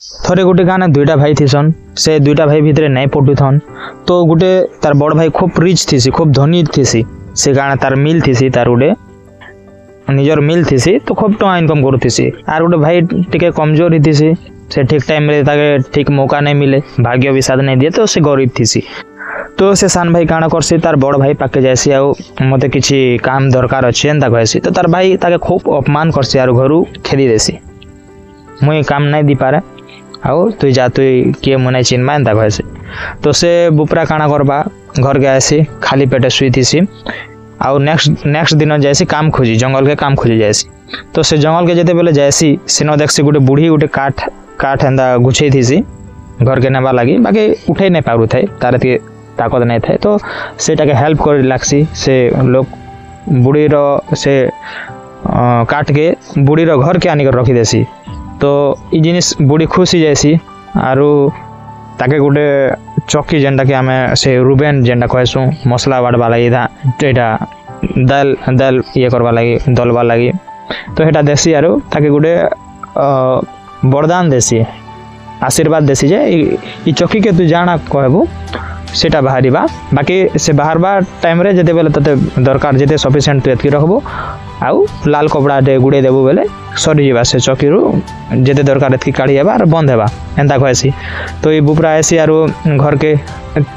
थरे गोटे गाना दुईटा भाई थीसन से दुईटा भाई भितर नहीं पटुथन तो गोटे तार बड़ भाई खूब रिच थीसी खूब धनी थीसी से गाना तार मिल थीसी तार गोटे निजर मिल थीसी तो खूब टଙ୍କା इनकम करूथीसी आर गोटे भाई टिके कमजोर ही थीसी से ठीक टाइम रे ताके ठीक मौका नहीं मिले भाग्य भी साथ नहीं दिए तो से गरीब थीसी तो से सान भाई काଣା करसी तार बड़ भाई पाके जायसी आ मते किछि काम दरकार अछि एंता कहसी तो तार भाई ताके खूब अपमान करसी आर घरु खेदी देसी मुई काम नहीं दी पारे आउ तुई जा तुई किए मुनाई चिन्मा एंता कहसी तो से बुपरा काଣା करबा घर के आसी खाली पेटे सुई थीसी आउ नेक्स्ट दिन जायसी काम खोजी जंगल के काम खोजी जायसी तो से जंगल के जेते बेले जायसी सिनो देखसी गोटे बुढ़ी गोटे काठ एंता गुछे थीसी घर के नेबा लगी बाकी उठे नहीं पारु थाए तार ताकत नहीं थाए तो सेटा के हेल्प कर लागसी से लोग बुढ़ी रो से काट के बुढ़ी रो घर के आनी कर रखी देसी तो ई जिनिस बुढ़ी खुश ही जायसी आरु ताके गोटे चक्की जेनटा कि आमे से रुबेन जेनटा कहसु मसला बाटवा लगी एटा दाल ये करवा लगी दलवा लगी तो हेटा देसी आरु ताके गोटे वरदान देसी आशीर्वाद देसी जे ई चक्की के तू जाना कहबू सेटा बाहरिबा बाकी से बाहरबा टाइम रे जेते बेले तते दरकार जेते सफिशिएंट तू एतकी रखबो आउ लाल कपड़ा दे गुड़े देबू बेले सरी जीवा से चक्की रु जेते दरकार एतकी काढ़ी हेबा और बंद हेबा एंता कहसी तो ई बुपरा आसी आरो घर के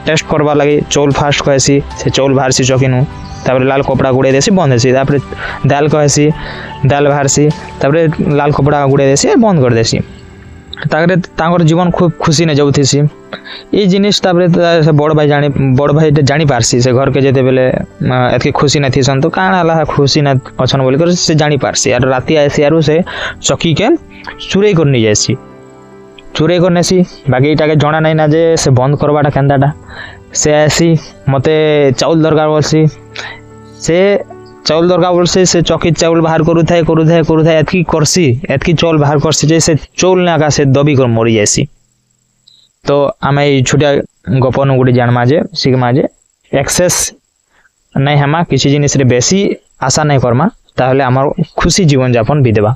टेस्ट करबा लगी चौल फास्ट कहसी से चौल बाहरसी चक्की नु तापर लाल कपड़ा गुड़े देसी बंद हेसी तापर दाल कहसी दाल बाहरसी तापर लाल कपड़ा गुड़े देसी बंद कर देसी ताकर जीवन खूब खुशी ने जाऊथीसी ये जिनिस तापर बड़ भाई जानी पारसी से घर के जेते बेले एतकी खुशी न थीसन तो काण हला खुशी न अछन बोली कर से जानी पारसी आर राती आसी आरु से चक्की के चुराई कर नि जायसी चुराई कर नेसी बाकी एटा के जणा नहीं ना जे से बंद करबाटा केंदाटा से आसी मते चाउल दरकार बोलसी से चाउल दरकार बोलसी से चक्की चाउल बाहर करू थाए एतकी करसी एतकी चाउल बाहर करसी जे से चाउल ने आका से दबी कर मरी जायसी तो आमे छोटिया गपन गुड़ी जानमा जे सिगमा जे एक्सेस नहीं हमा किसी जिनिस रे बेसी आशा नहीं करमा ताहले आमार खुशी जीवन यापन बितेबा।